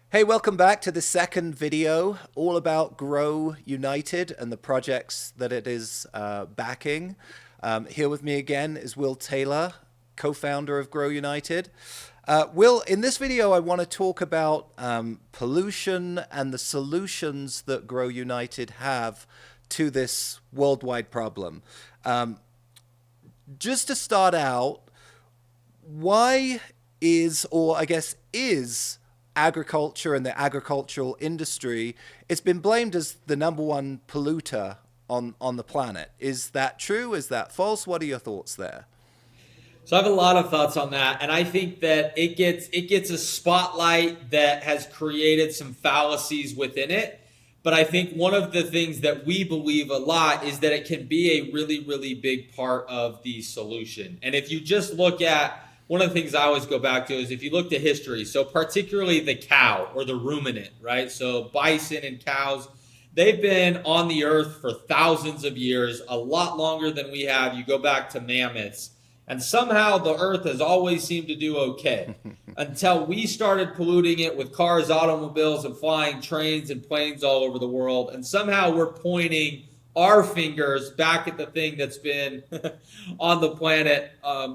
Hey, welcome back to the second video, all about Grow United and the projects that it is backing. Here with me again is Will Taylor, co-founder of Grow United. Will, in this video, I want to talk about pollution and the solutions that Grow United have to this worldwide problem. Just to start out, why is, or I guess is, agriculture and the agricultural industry, it's been blamed as the number one polluter on the planet. Is that true? Is that false? What are your thoughts there? So I have a lot of thoughts on that, and I think that it gets a spotlight that has created some fallacies within it. But I think one of the things that we believe a lot is that it can be a really, really big part of the solution. And if you just look at one of the things I always go back to is if you look to history, so particularly the cow or the ruminant, right? So bison and cows, they've been on the earth for thousands of years, a lot longer than we have. You go back to mammoths. And somehow the earth has always seemed to do okay until we started polluting it with cars, automobiles, and flying trains and planes all over the world. And somehow we're pointing our fingers back at the thing that's been on the planet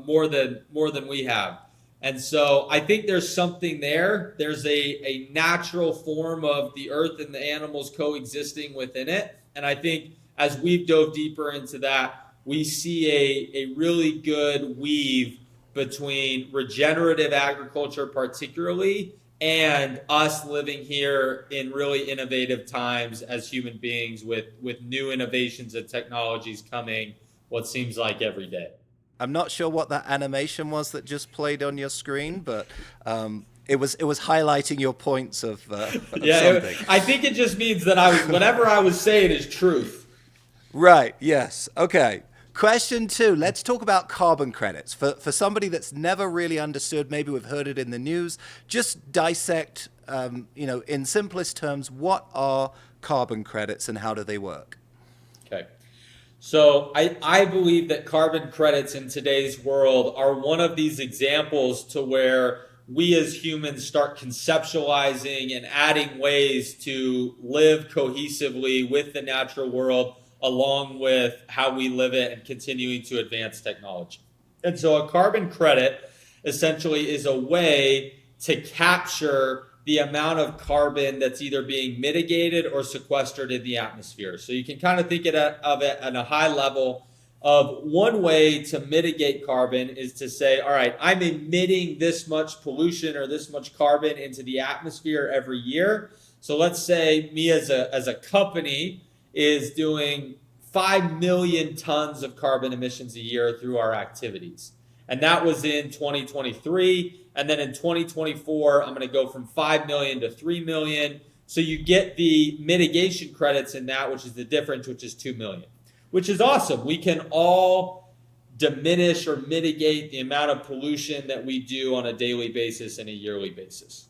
more than we have. And so I think there's something there. There's a natural form of the earth and the animals coexisting within it. And I think as we've dove deeper into that, we see a really good weave between regenerative agriculture particularly and us living here in really innovative times as human beings with new innovations and technologies coming what seems like every day. I'm not sure what that animation was that just played on your screen, but it was highlighting your points of Yeah, something. I think it just means that whatever I was saying is truth. Right. Yes. Okay. Question two, let's talk about carbon credits. For somebody that's never really understood, maybe we've heard it in the news, just dissect, in simplest terms, what are carbon credits and how do they work? Okay. So I believe that carbon credits in today's world are one of these examples to where we as humans start conceptualizing and adding ways to live cohesively with the natural world along with how we live it and continuing to advance technology. And so a carbon credit essentially is a way to capture the amount of carbon that's either being mitigated or sequestered in the atmosphere. So you can kind of think of it at a high level of one way to mitigate carbon is to say, all right, I'm emitting this much pollution or this much carbon into the atmosphere every year. So let's say me as a company is doing 5 million tons of carbon emissions a year through our activities. And that was in 2023. And then in 2024, I'm going to go from 5 million to 3 million. So you get the mitigation credits in that, which is the difference, which is 2 million, which is awesome. We can all diminish or mitigate the amount of pollution that we do on a daily basis and a yearly basis.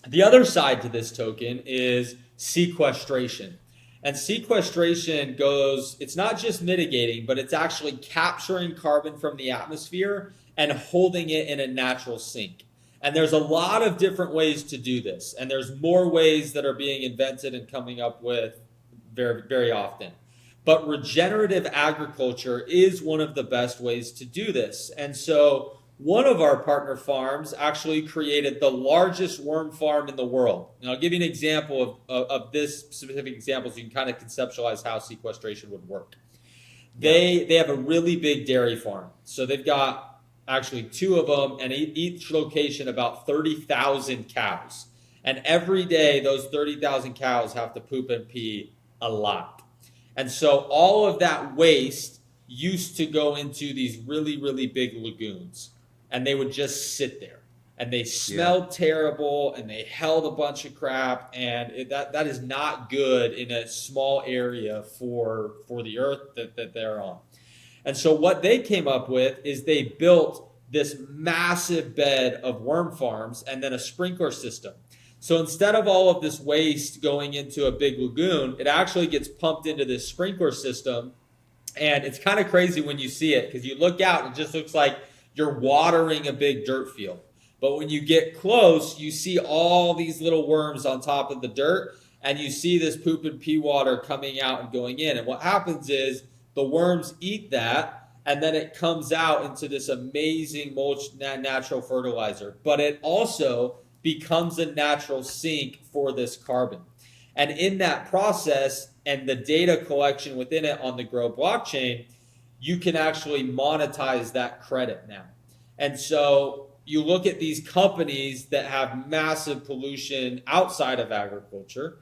The other side to this token is sequestration. And sequestration goes, it's not just mitigating, but it's actually capturing carbon from the atmosphere and holding it in a natural sink. And there's a lot of different ways to do this. And there's more ways that are being invented and coming up with very, very often. But regenerative agriculture is one of the best ways to do this. And so one of our partner farms actually created the largest worm farm in the world. And I'll give you an example of this specific example so you can kind of conceptualize how sequestration would work. They have a really big dairy farm. So they've got actually two of them, and each location about 30,000 cows. And every day those 30,000 cows have to poop and pee a lot. And so all of that waste used to go into these really, really big lagoons. And they would just sit there and they smelled terrible and they held a bunch of crap. And that is not good in a small area for the earth that they're on. And so what they came up with is they built this massive bed of worm farms and then a sprinkler system. So instead of all of this waste going into a big lagoon, it actually gets pumped into this sprinkler system. And it's kind of crazy when you see it because you look out and it just looks like you're watering a big dirt field. But when you get close, you see all these little worms on top of the dirt, and you see this poop and pee water coming out and going in. And what happens is the worms eat that, and then it comes out into this amazing mulch, natural fertilizer. But it also becomes a natural sink for this carbon. And in that process and the data collection within it on the Grow blockchain, you can actually monetize that credit now. And so you look at these companies that have massive pollution outside of agriculture,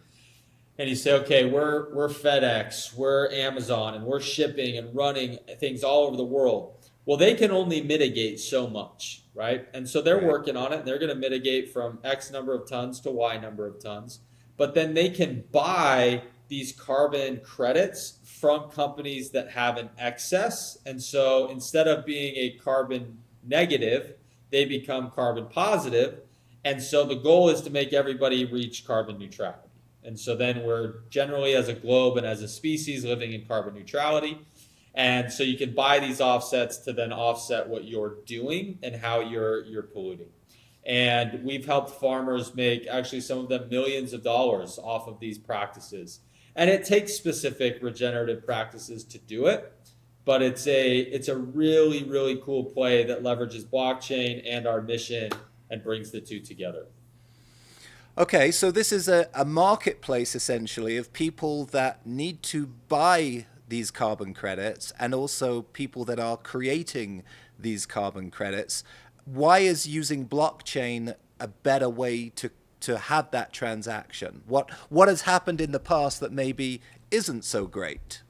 and you say, okay, we're FedEx, we're Amazon, and we're shipping and running things all over the world. Well, they can only mitigate so much, right? And so they're working on it, and they're going to mitigate from X number of tons to Y number of tons. But then they can buy these carbon credits from companies that have an excess. And so instead of being a carbon negative, they become carbon positive. And so the goal is to make everybody reach carbon neutrality. And so then we're generally, as a globe and as a species, living in carbon neutrality. And so you can buy these offsets to then offset what you're doing and how you're polluting. And we've helped farmers make, actually some of them, millions of dollars off of these practices. And it takes specific regenerative practices to do it, but it's a really, really cool play that leverages blockchain and our mission and brings the two together. Okay, so this is a marketplace essentially of people that need to buy these carbon credits and also people that are creating these carbon credits. Why is using blockchain a better way to have that transaction? What has happened in the past that maybe isn't so great?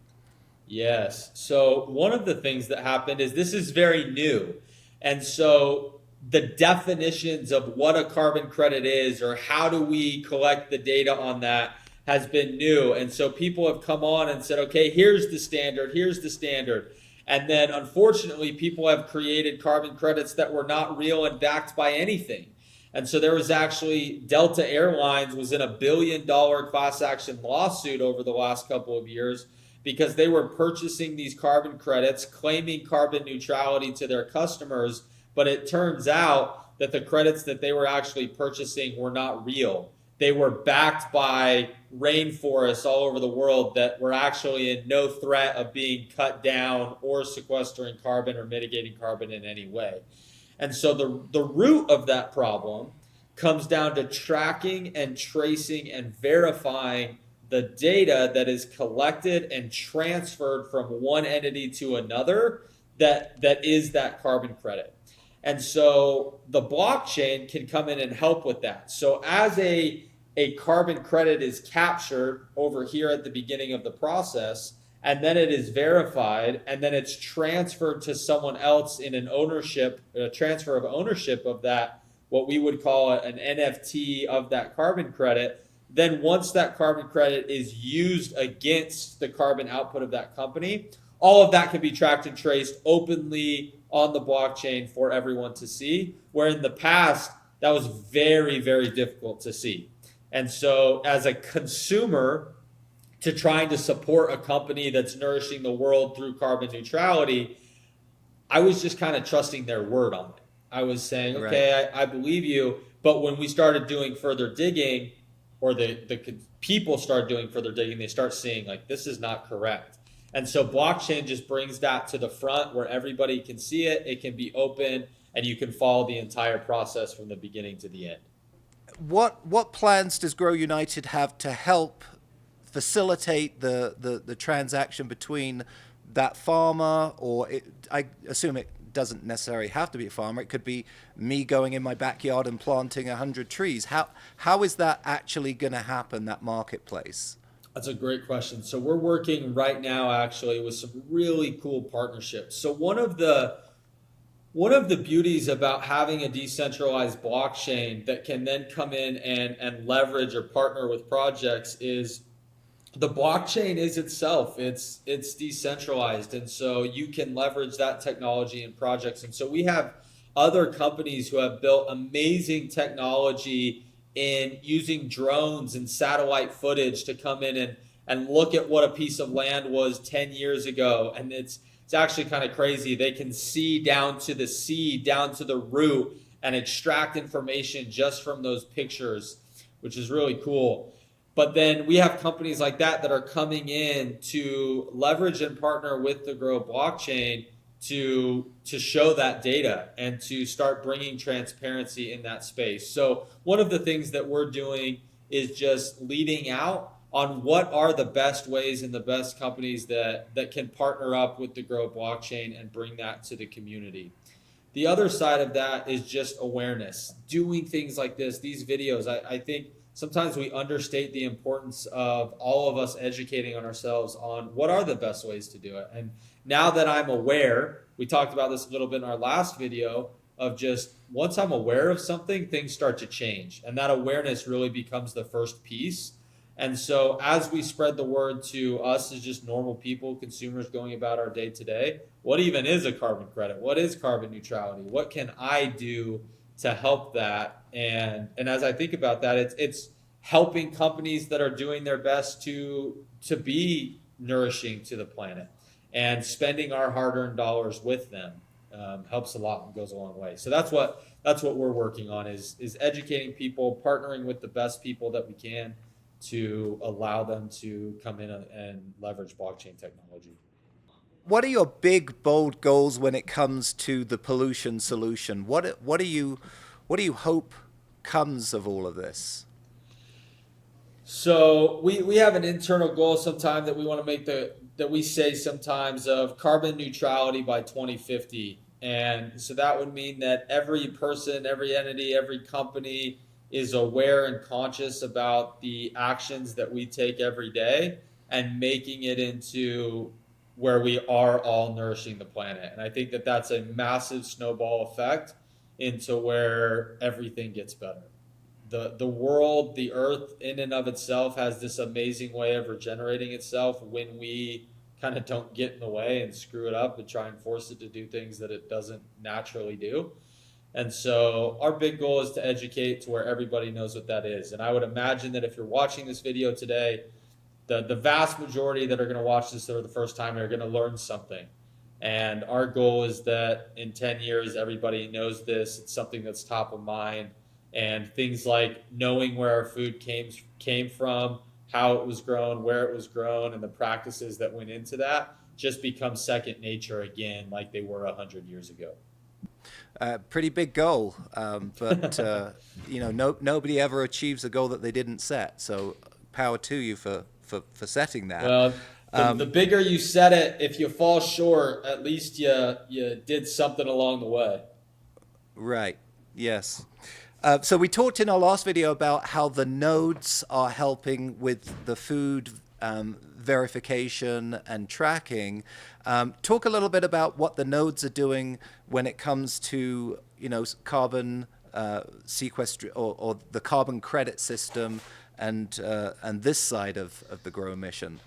Yes. So one of the things that happened is this is very new. And so the definitions of what a carbon credit is or how do we collect the data on that has been new. And so people have come on and said, okay, here's the standard, here's the standard. And then unfortunately, people have created carbon credits that were not real and backed by anything. And so there was actually Delta Airlines was in $1 billion class action lawsuit over the last couple of years because they were purchasing these carbon credits, claiming carbon neutrality to their customers. But it turns out that the credits that they were actually purchasing were not real. They were backed by rainforests all over the world that were actually in no threat of being cut down or sequestering carbon or mitigating carbon in any way. And so the root of that problem comes down to tracking and tracing and verifying the data that is collected and transferred from one entity to another that is that carbon credit. And so the blockchain can come in and help with that. So as a carbon credit is captured over here at the beginning of the process, and then it is verified, and then it's transferred to someone else in an ownership, a transfer of ownership of that, what we would call an NFT of that carbon credit. Then once that carbon credit is used against the carbon output of that company, all of that can be tracked and traced openly on the blockchain for everyone to see, where in the past, that was very, very difficult to see. And so as a consumer, to trying to support a company that's nourishing the world through carbon neutrality, I was just kind of trusting their word on it. I was saying, okay, I believe you. But when we started doing further digging, or the people start doing further digging, they start seeing like, this is not correct. And so blockchain just brings that to the front where everybody can see it, it can be open, and you can follow the entire process from the beginning to the end. What plans does Grow United have to help facilitate the transaction between that farmer, or I assume it doesn't necessarily have to be a farmer, it could be me going in my backyard and planting 100 trees. How is that actually going to happen, that marketplace? That's a great question. So we're working right now actually with some really cool partnerships. So one of the beauties about having a decentralized blockchain that can then come in and leverage or partner with projects is the blockchain is itself, it's decentralized. And so you can leverage that technology in projects. And so we have other companies who have built amazing technology in using drones and satellite footage to come in and look at what a piece of land was 10 years ago. And it's actually kind of crazy. They can see down to the seed, down to the root, and extract information just from those pictures, which is really cool. But then we have companies like that are coming in to leverage and partner with the Grow blockchain to show that data and to start bringing transparency in that space. So one of the things that we're doing is just leading out on what are the best ways and the best companies that can partner up with the Grow blockchain and bring that to the community. The other side of that is just awareness. Doing things like this, these videos, I think sometimes we understate the importance of all of us educating on ourselves on what are the best ways to do it. And now that I'm aware, we talked about this a little bit in our last video, of just once I'm aware of something, things start to change. And that awareness really becomes the first piece. And so as we spread the word to us as just normal people, consumers going about our day to day, what even is a carbon credit? What is carbon neutrality? What can I do to help that? And as I think about that, it's helping companies that are doing their best to be nourishing to the planet, and spending our hard-earned dollars with them helps a lot and goes a long way. So that's what we're working on is educating people, partnering with the best people that we can to allow them to come in and leverage blockchain technology. What are your big, bold goals when it comes to the pollution solution? What do you hope comes of all of this? So we have an internal goal sometime that we want to make that we say sometimes of carbon neutrality by 2050. And so that would mean that every person, every entity, every company is aware and conscious about the actions that we take every day and making it into where we are all nourishing the planet. And I think that that's a massive snowball effect into where everything gets better. The world, the earth in and of itself has this amazing way of regenerating itself when we kind of don't get in the way and screw it up and try and force it to do things that it doesn't naturally do. And so our big goal is to educate to where everybody knows what that is. And I would imagine that if you're watching this video today, the vast majority that are going to watch this for the first time are going to learn something. And our goal is that in 10 years, everybody knows this. It's something that's top of mind. And things like knowing where our food came from, how it was grown, where it was grown, and the practices that went into that just become second nature again, like they were 100 years ago. Pretty big goal, but nobody ever achieves a goal that they didn't set. So power to you for setting that. Well, the bigger you set it, if you fall short, at least you did something along the way. Right. Yes. So we talked in our last video about how the nodes are helping with the food verification and tracking. Talk a little bit about what the nodes are doing when it comes to carbon sequestration or the carbon credit system and this side of the Grow mission.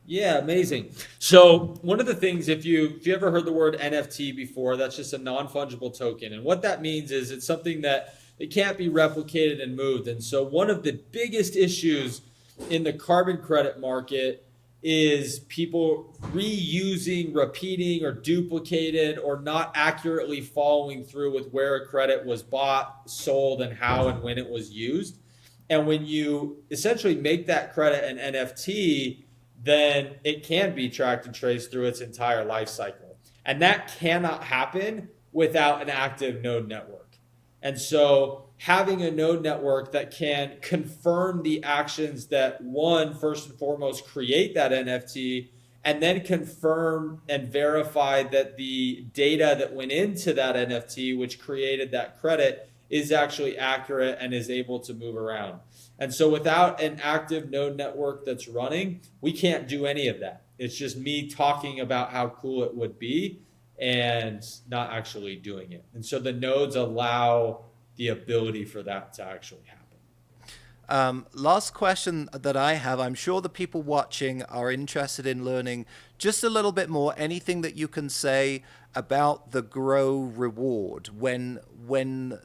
Yeah, amazing. So one of the things, if you ever heard the word NFT before, that's just a non-fungible token. And what that means is it's something that it can't be replicated and moved. And so one of the biggest issues in the carbon credit market is people reusing, repeating, or duplicated, or not accurately following through with where a credit was bought, sold, and how and when it was used. And when you essentially make that credit an NFT, then it can be tracked and traced through its entire life cycle. And that cannot happen without an active node network. And so having a node network that can confirm the actions that first and foremost, create that NFT, and then confirm and verify that the data that went into that NFT, which created that credit, is actually accurate and is able to move around. And so without an active node network that's running, we can't do any of that. It's just me talking about how cool it would be and not actually doing it. And so the nodes allow the ability for that to actually happen. Last question that I have, I'm sure the people watching are interested in learning just a little bit more. Anything that you can say about the Grow reward, when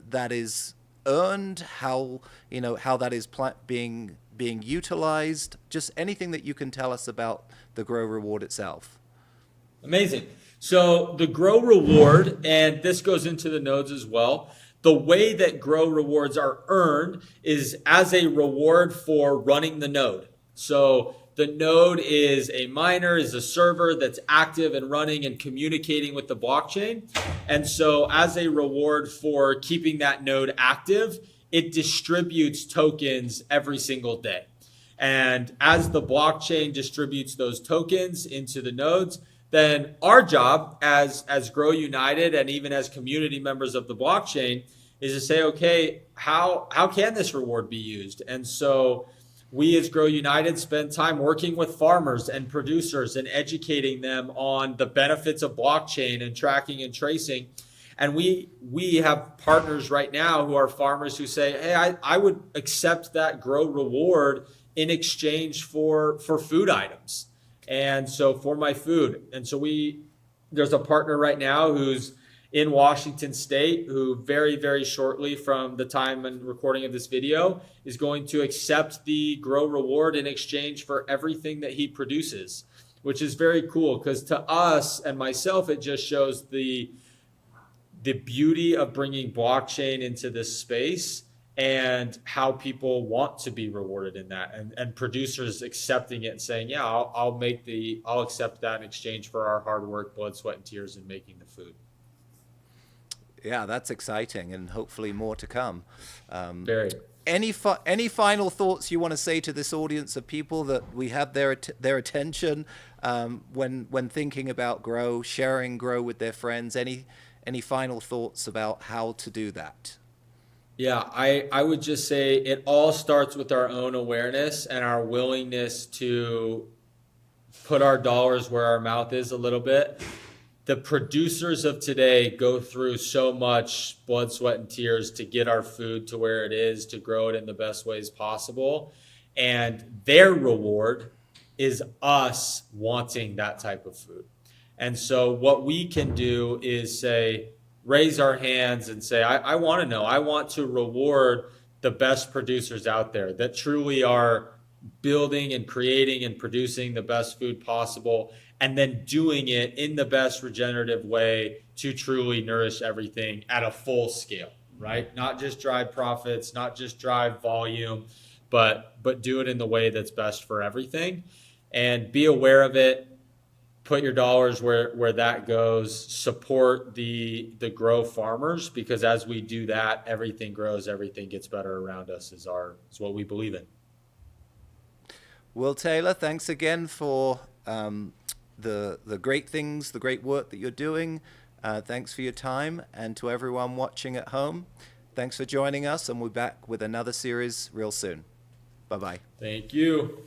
that is earned, how that is being utilized, just anything that you can tell us about the Grow reward itself. Amazing. So the Grow reward, and this goes into the nodes as well, the way that Grow rewards are earned is as a reward for running the node. So the node is a miner, is a server that's active and running and communicating with the blockchain. And so as a reward for keeping that node active, it distributes tokens every single day. And as the blockchain distributes those tokens into the nodes, then our job as Grow United and even as community members of the blockchain is to say, okay, how can this reward be used? And so we as Grow United spend time working with farmers and producers and educating them on the benefits of blockchain and tracking and tracing. And we have partners right now who are farmers who say, hey, I would accept that Grow reward in exchange for food items. And so for my food. And so there's a partner right now who's in Washington State who very, very shortly from the time and recording of this video is going to accept the Grow reward in exchange for everything that he produces, which is very cool because to us and myself, it just shows the beauty of bringing blockchain into this space and how people want to be rewarded in that, and producers accepting it and saying, yeah, I'll accept that in exchange for our hard work, blood, sweat, and tears in making the food. Yeah, that's exciting, and hopefully more to come. Very. Any final thoughts you want to say to this audience of people that we have their attention when thinking about Grow, sharing Grow with their friends? Any final thoughts about how to do that? Yeah, I would just say it all starts with our own awareness and our willingness to put our dollars where our mouth is a little bit. The producers of today go through so much blood, sweat, and tears to get our food to where it is, to grow it in the best ways possible. And their reward is us wanting that type of food. And so what we can do is say, raise our hands and say, I want to know, I want to reward the best producers out there that truly are building and creating and producing the best food possible, and then doing it in the best regenerative way to truly nourish everything at a full scale, right? Not just drive profits, not just drive volume, but do it in the way that's best for everything. And be aware of it. Put your dollars where that goes. Support the Grow farmers, because as we do that, everything grows, everything gets better around us is what we believe in. Will Taylor, thanks again for the great things, the great work that you're doing. Thanks for your time, and to everyone watching at home, thanks for joining us, and we'll be back with another series real soon. Bye-bye. Thank you.